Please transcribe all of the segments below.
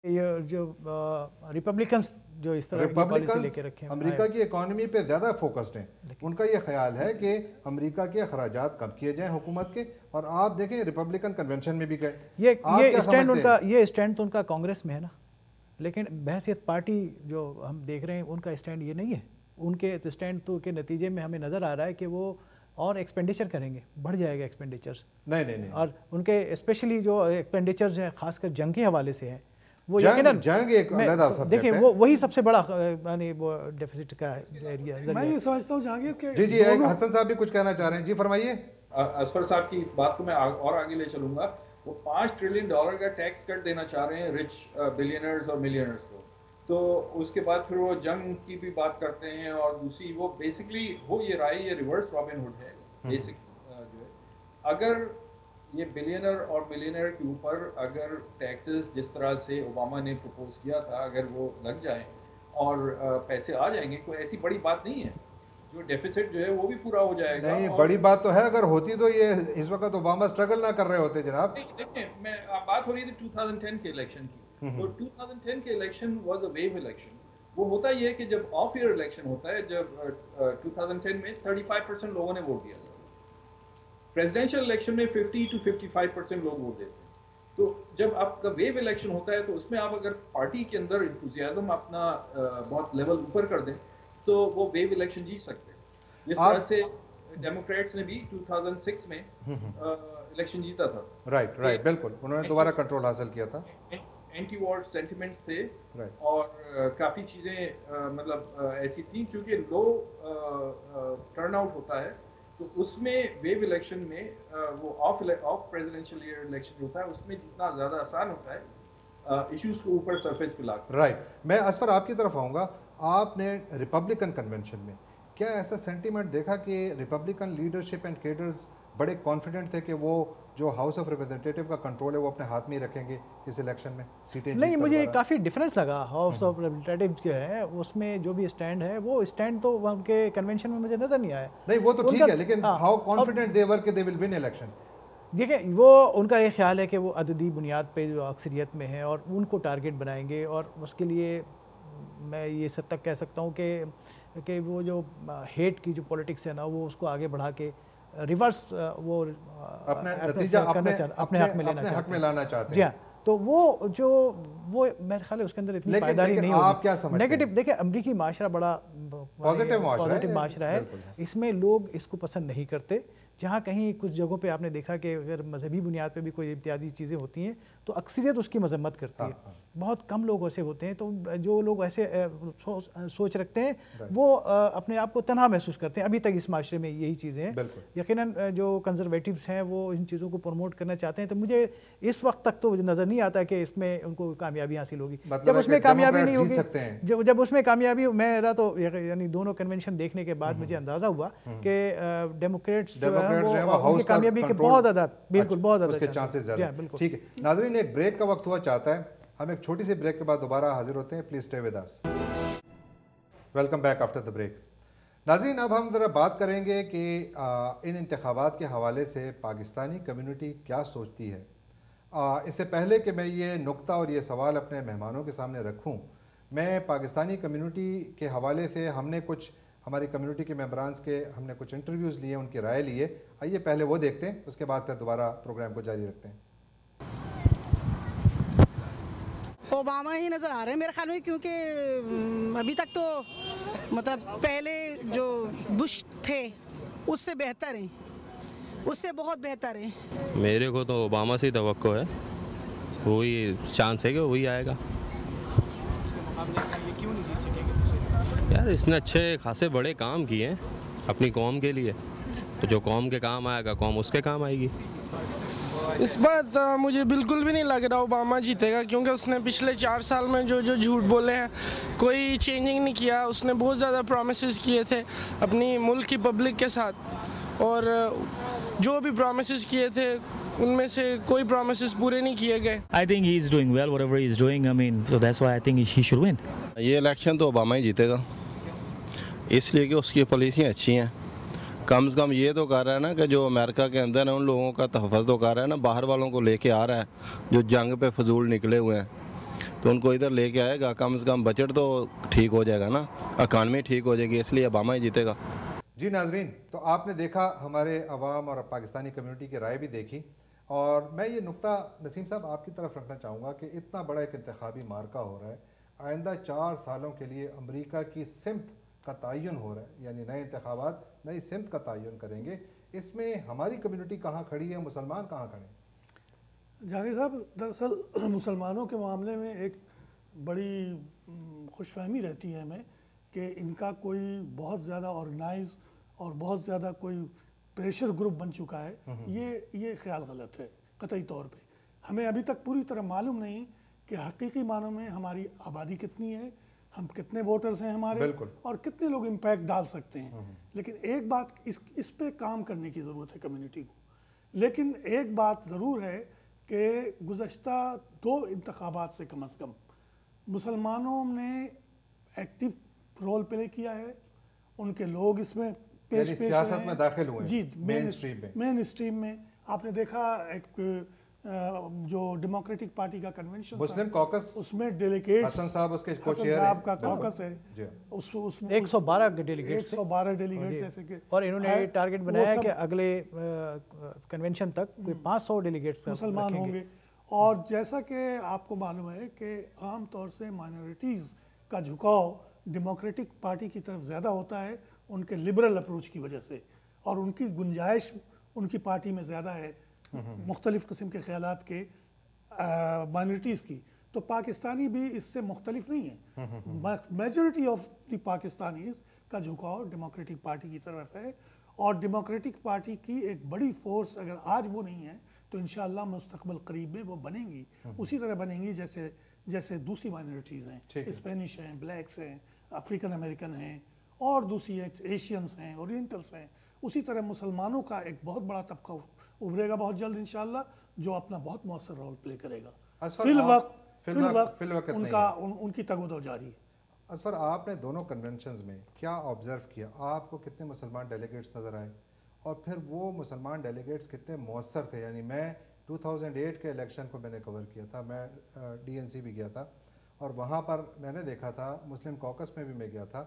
یہ جو ریپبلکنس جو اس طرح کی پالیسی لے کے رکھے ہیں، امریکہ کی اکانومی پہ زیادہ فوکسڈ ہیں. ان کا یہ خیال ہے کہ امریکہ کے اخراجات کم کیے جائیں حکومت کے. اور آپ دیکھیں ریپبلکن کنونشن میں بھی گئے. یہ اسٹینڈ تو ان کا کانگریس میں ہے نا، لیکن بحیثیت پارٹی جو ہم دیکھ رہے ہیں ان کا اسٹینڈ یہ نہیں ہے. ان کے اسٹینڈ تو کے نتیجے میں ہمیں نظر آ رہا ہے کہ وہ اور ایکسپینڈیچر کریں گے، بڑھ جائے گا ایکسپینڈیچرز. نہیں اور ان کے اسپیشلی جو ایکسپینڈیچرز ہیں خاص کر جنگ کے حوالے سے ہیں، وہ یقیناً دیکھیں وہی سب سے بڑا یعنی وہ ڈیفیسٹ کا ایریا. میں یہ سمجھتا ہوں جہانگیر کہ جی حسن صاحب بھی کچھ کہنا چاہ رہے ہیں. جی فرمائیے. اصفر صاحب کی بات کو میں اور آگے لے چلوں گا. وہ $5 ٹریلین کا ٹیکس کٹ دینا چاہ رہے ہیں رچ بلینئرز اور ملینئرز کو. تو اس کے بعد پھر وہ جنگ کی بھی بات کرتے ہیں، اور دوسری وہ بیسکلی وہ یہ رائے یہ ریورس رابن ہوڈ ہے بیسک جو ہے. اگر یہ بلینئر اور ملینئر کے اوپر اگر ٹیکسز جس طرح سے اوباما نے پروپوز کیا تھا اگر وہ لگ جائیں اور پیسے آ جائیں گے، کوئی ایسی بڑی بات نہیں ہے. جو ڈیفیسٹ جو ہے وہ بھی پورا ہو جائے گا. نہیں بڑی بات تو ہے، اگر ہوتی تو یہ اس وقت اوباما سٹرگل نہ کر رہے ہوتے جناب. دیکھیں میں بات ہو رہی تھی 2010 کے الیکشن کی. تو 2010 کے election was a wave election. وہ ہوتا یہ ہے کہ جب آف ایئر الیکشن ہوتا ہے، جب 2010 میں 35% لوگوں نے ووٹ دیا. پریزیڈینشیل الیکشن میں 50 to 55% لوگ ووٹ دیتے ہیں. تو جب آپ کا ویو الیکشن ہوتا ہے تو اس میں آپ اگر پارٹی کے اندر انتھوزیازم اپنا بہت لیول اوپر کر دیں تو وہ ویو الیکشن جیت سکتے ہیں. جس طرح سے ڈیموکریٹس نے بھی 2006 میں الیکشن جیتا تھا. رائٹ بالکل، انہوں نے دوبارہ کنٹرول حاصل کیا تھا. اینٹی وار سینٹیمنٹس تھے اور کافی چیزیں مطلب ایسی تھیں. چونکہ لو ٹرن آؤٹ ہوتا ہے تو اس میں ویو الیکشن میں وہ آف پریزیڈینشیل الیکشن ہوتا ہے اس میں جتنا زیادہ آسان ہوتا ہے ایشوز کو اوپر سرفیس پہ لا کر. رائٹ. میں اصفر آپ کی طرف آؤں گا. آپ نے ریپبلکن کنونشن میں کیا ایسا سینٹیمنٹ دیکھا کہ ریپبلکن لیڈرشپ اینڈ کیڈرز بڑے کانفیڈنٹ تھے کہ وہ جو ہاؤس آف ریپرزینٹیٹیو کا کنٹرول ہے وہ اپنے ہاتھ میں ہی رکھیں گے اس الیکشن میں سیٹیں؟ نہیں، مجھے کافی ڈفرینس لگا. ہاؤس آف ریپرزینٹیٹیو جو ہے اس میں جو بھی اسٹینڈ ہے وہ اسٹینڈ تو ان کے کنونشن میں مجھے نظر نہیں آیا. نہیں وہ تو ٹھیک ہے، لیکن ہاؤ کانفیڈنٹ دے ور کہ دے ول ون الیکشن. دیکھیں وہ ان کا یہ خیال ہے کہ وہ عددی بنیاد پہ جو اکثریت میں ہیں اور ان کو ٹارگٹ بنائیں گے، اور اس کے لیے میں یہ سب تک کہہ سکتا ہوں کہ وہ جو ہیٹ کی جو پولیٹکس ہے نا وہ اس کو آگے بڑھا کے ریورس وہ اپنے نتیجہ اپنے حق میں لانا چاہتے ہیں. جی ہاں. تو وہ میرے خیال ہے اس کے اندر اتنی پائیداری نہیں ہوگی. نیگیٹو دیکھیں امریکی معاشرہ بڑا پازیٹیو معاشرہ ہے، اس میں لوگ اس کو پسند نہیں کرتے. جہاں کہیں کچھ جگہوں پہ آپ نے دیکھا کہ اگر مذہبی بنیاد پہ بھی کوئی امتیازی چیزیں ہوتی ہیں تو اکثریت اس کی مذمت کرتی ہے. بہت کم لوگ ایسے ہوتے ہیں. تو جو لوگ ایسے سوچ رکھتے ہیں وہ اپنے آپ کو تنہا محسوس کرتے ہیں. ابھی تک اس معاشرے میں یہی چیزیں ہیں. یقیناً جو کنزرویٹیوز ہیں وہ ان چیزوں کو پروموٹ کرنا چاہتے ہیں. تو مجھے اس وقت تک تو نظر نہیں آتا کہ اس میں ان کو کامیابی حاصل ہوگی. جب اس میں کامیابی نہیں ہوگی، جب اس میں کامیابی میرا تو یعنی دونوں کنونشن دیکھنے کے بعد مجھے اندازہ ہوا کہ ڈیموکریٹس کامیابی کے بہت زیادہ بالکل بہت زیادہ چانسز زیادہ. ٹھیک ہے ناظرین، ایک بریک کا وقت ہوا چاہتا ہے. ہم ایک چھوٹی سی بریک کے بعد دوبارہ حاضر ہوتے ہیں. Please stay with us. Welcome back after the break. ناظرین اب ہم ذرا بات کریں گے کہ ان انتخابات کے حوالے سے پاکستانی کمیونٹی کیا سوچتی ہے. اس سے پہلے کہ میں یہ نقطہ اور یہ سوال اپنے مہمانوں کے سامنے رکھوں، میں پاکستانی کمیونٹی کے حوالے سے ہم نے کچھ ہماری کمیونٹی کے ممبرانز کے ہم نے کچھ انٹرویوز لیے، ان کی رائے لیے. آئیے پہلے وہ دیکھتے ہیں، اس کے بعد پھر دوبارہ پروگرام کو جاری رکھتے ہیں. اوباما ہی نظر آ رہے ہیں میرے خیال میں، کیونکہ ابھی تک تو مطلب پہلے جو بش تھے اس سے بہتر ہیں، اس سے بہت بہتر ہیں. میرے کو تو اوباما سے ہی توقع ہے، وہی چانس ہے کہ وہی آئے گا. یار اس نے اچھے خاصے بڑے کام کیے ہیں اپنی قوم کے لیے، تو جو قوم کے کام آئے گا قوم اس کے کام آئے گی. اس بات مجھے بالکل بھی نہیں لگ رہا اوباما جیتے گا، کیونکہ اس نے پچھلے 4 سال میں جو جھوٹ بولے ہیں کوئی چینجنگ نہیں کیا. اس نے بہت زیادہ پرومسز کیے تھے اپنی ملک کی پبلک کے ساتھ، اور جو بھی پرومسز کیے تھے ان میں سے کوئی پرومسز پورے نہیں کیے گئے. I think he is doing well whatever he is doing. I mean, so that's why I think he should win. یہ الیکشن تو اوباما ہی جیتے گا، اس لیے کہ اس کی پالیسیاں اچھی ہیں. کم سے کم یہ تو کر رہا ہے نا کہ جو امریکہ کے اندر ہے ان لوگوں کا تحفظ تو کر رہا ہے نا، باہر والوں کو لے کے آ رہا ہے جو جنگ پہ فضول نکلے ہوئے ہیں. تو ان کو ادھر لے کے آئے گا, کم سے کم بجٹ تو ٹھیک ہو جائے گا نا, اکانومی ٹھیک ہو جائے گی, اس لیے اوباما ہی جیتے گا. جی ناظرین, تو آپ نے دیکھا ہمارے عوام اور پاکستانی کمیونٹی کی رائے بھی دیکھی, اور میں یہ نقطہ نسیم صاحب آپ کی طرف رکھنا چاہوں گا کہ اتنا بڑا ایک انتخابی مارکہ ہو رہا ہے, آئندہ 4 سالوں کے لیے امریکہ کی سمت کا تعین ہو رہا ہے, یعنی نئے انتخابات نئی سمت کا تعین کریں گے. اس میں ہماری کمیونٹی کہاں کھڑی ہے, مسلمان کہاں کھڑے ہیں؟ جہانگیر صاحب, دراصل مسلمانوں کے معاملے میں ایک بڑی خوش فہمی رہتی ہے ہمیں کہ ان کا کوئی بہت زیادہ آرگنائز اور بہت زیادہ کوئی پریشر گروپ بن چکا ہے. یہ خیال غلط ہے قطعی طور پہ. ہمیں ابھی تک پوری طرح معلوم نہیں کہ حقیقی معنوں میں ہماری آبادی کتنی ہے, ہم کتنے ووٹرز ہیں ہمارے, اور کتنے لوگ امپیکٹ ڈال سکتے ہیں. لیکن ایک بات اس پہ کام کرنے کی ضرورت ہے کمیونٹی کو. لیکن ایک بات ضرور ہے کہ گزشتہ 2 انتخابات سے کم از کم مسلمانوں نے ایکٹیو رول پلے کیا ہے, ان کے لوگ اس میں پیش سیاست میں داخل ہوئے, جی مین اسٹریم میں. آپ نے دیکھا ایک جو ڈیموکریٹک پارٹی کا کنونشن مسلم کوکس, اس میں ڈیلیگیٹس حسن صاحب اس کے کوچیئر ہیں, کا کوکس ہے, اس میں 112 ڈیلیگیٹس ایسے کہ, اور انہوں نے ٹارگٹ بنایا کہ اگلے کنونشن تک کوئی 500 ڈیلیگیٹس مسلمان ہوں گے. اور جیسا کہ آپ کو معلوم ہے کہ عام طور سے مائنورٹیز کا جھکاؤ ڈیموکریٹک پارٹی کی طرف زیادہ ہوتا ہے ان کے لبرل اپروچ کی وجہ سے, اور ان کی گنجائش ان کی پارٹی میں زیادہ ہے مختلف قسم کے خیالات کے مائنورٹیز کی. تو پاکستانی بھی اس سے مختلف نہیں ہے. میجورٹی آف دی پاکستانیز کا جھکاؤ ڈیموکریٹک پارٹی کی طرف ہے, اور ڈیموکریٹک پارٹی کی ایک بڑی فورس اگر آج وہ نہیں ہے تو انشاءاللہ مستقبل قریب میں وہ بنیں گی, اسی طرح بنیں گی جیسے دوسری مائنورٹیز ہیں, اسپینش ہیں, بلیکس ہیں, افریقن امریکن ہیں, اور دوسری ایشینز ہیں, اورینٹلز ہیں. اسی طرح مسلمانوں کا ایک بہت بڑا طبقہ ابھرے گا بہت جلد انشاءاللہ, جو اپنا بہت مؤثر رول پلے کرے گا. فی الوقت ان کی تگ و دو جاری ہے. اسفر, آپ نے دونوں کنونشنز میں کیا آبزرو کیا؟ آپ کو کتنے مسلمان ڈیلیگیٹس نظر آئے, اور پھر وہ مسلمان ڈیلیگیٹس کتنے مؤثر تھے؟ یعنی میں 2008 کے الیکشن کو میں نے کور کیا تھا, میں DNC بھی گیا تھا, اور وہاں پر میں نے دیکھا تھا, مسلم کوکس میں بھی میں گیا تھا,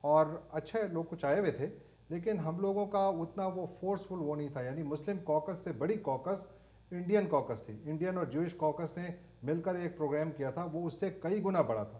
اور اچھے لوگ کچھ آئے ہوئے تھے, لیکن ہم لوگوں کا اتنا وہ فورسفل وہ نہیں تھا. یعنی مسلم کوکس سے بڑی کوکس انڈین کوکس تھی. انڈین اور جوئش کوکس نے مل کر ایک پروگرام کیا تھا, وہ اس سے کئی گنا بڑا تھا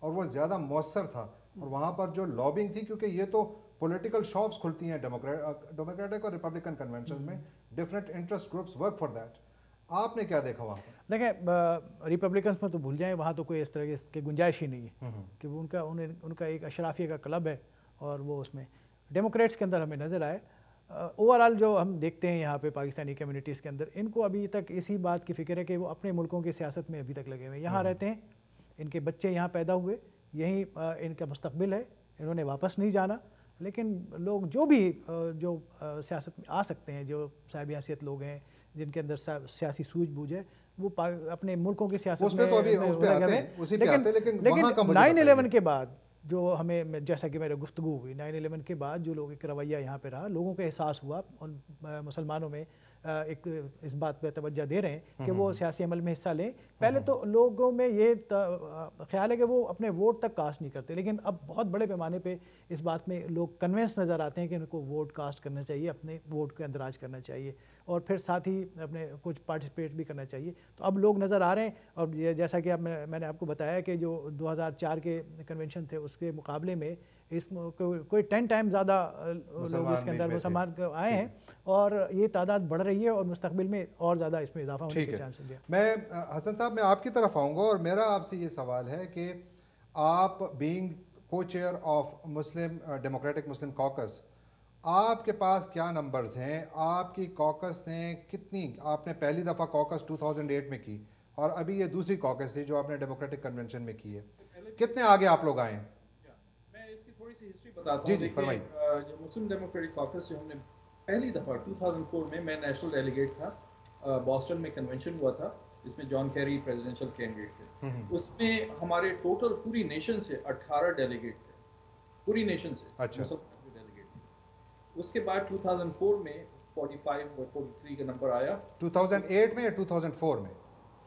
اور وہ زیادہ مؤثر تھا. اور وہاں پر جو لابنگ تھی, کیونکہ یہ تو پولیٹیکل شاپس کھلتی ہیں ڈیموکریٹک اور ریپبلکن کنونشن میں, different interest groups work for that. آپ نے کیا دیکھا وہاں پر؟ دیکھیں, ریپبلکنس میں تو بھول جائیں, وہاں تو کوئی اس طرح کی گنجائش ہی نہیں ہے کہ ان کا ایک اشرافیہ کا کلب ہے, اور وہ اس میں ڈیموکریٹس کے اندر ہمیں نظر آئے. اوورآل جو ہم دیکھتے ہیں یہاں پہ پاکستانی کمیونٹیز کے اندر, ان کو ابھی تک اسی بات کی فکر ہے کہ وہ اپنے ملکوں کی سیاست میں ابھی تک لگے ہوئے ہیں. یہاں رہتے ہیں, ان کے بچے یہاں پیدا ہوئے, یہیں ان کا مستقبل ہے, انہوں نے واپس نہیں جانا. لیکن لوگ جو بھی جو سیاست میں آ سکتے ہیں, جو صاحب حیثیت لوگ ہیں, جن کے اندر سیاسی سوجھ بوجھ ہے, وہ اپنے ملکوں کی سیاست میں لیکن 9/11 کے بعد جو ہمیں, جیسا کہ میرے گفتگو ہوئی, 9/11 کے بعد جو لوگ ایک رویہ یہاں پہ رہا, لوگوں کو احساس ہوا, ان مسلمانوں میں ایک اس بات پہ توجہ دے رہے ہیں کہ وہ سیاسی عمل میں حصہ لیں. پہلے تو لوگوں میں یہ خیال ہے کہ وہ اپنے ووٹ تک کاسٹ نہیں کرتے, لیکن اب بہت بڑے پیمانے پہ اس بات میں لوگ کنونس نظر آتے ہیں کہ ان کو ووٹ کاسٹ کرنا چاہیے, اپنے ووٹ کا اندراج کرنا چاہیے, اور پھر ساتھ ہی اپنے کچھ پارٹیسپیٹ بھی کرنا چاہیے. تو اب لوگ نظر آ رہے ہیں, اور جیسا کہ اب میں نے آپ کو بتایا کہ جو 2004 کے کنونشن تھے اس کے مقابلے میں اس کوئی 10 ٹائم زیادہ لوگ اس کے اندر مسلمان آئے ہیں, اور یہ تعداد بڑھ رہی ہے, اور مستقبل میں اور زیادہ اس میں اضافہ ہونے کے چانسز ہیں. میں حسن صاحب میں آپ کی طرف آؤں گا, اور میرا آپ سے یہ سوال ہے کہ آپ بینگ کو چیئر آف مسلم ڈیموکریٹک مسلم کوکس, آپ کے پاس کیا نمبرز ہیں؟ آپ کی کوکس نے کتنی, آپ نے پہلی دفعہ کوکس 2008 میں کی, اور ابھی یہ دوسری کوکس تھی جو آپ نے ڈیموکریٹک کنونشن میں کی ہے, کتنے آگے آپ لوگ آئے ہیں؟ میں اس کی تھوڑی سی ہسٹری بتاتا ہوں. جی فرمائیے. جو مسلم ڈیموکریٹک کوکس سے ہم نے پہلی دفعہ 2004 میں نیشنل ڈیلیگیٹ تھا, بoston میں کنونشن ہوا تھا, جس میں جان کیری پریزیڈنشل کینڈیڈیٹ تھے. اس میں ہمارے ٹوٹل پوری نیشن سے 18 ڈیلیگیٹ تھے, پوری نیشن سے. اچھا. اس کے بعد 2004 میں 45 اور 43 کا نمبر آیا. 2008 میں یا 2004 میں؟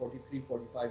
43 45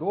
2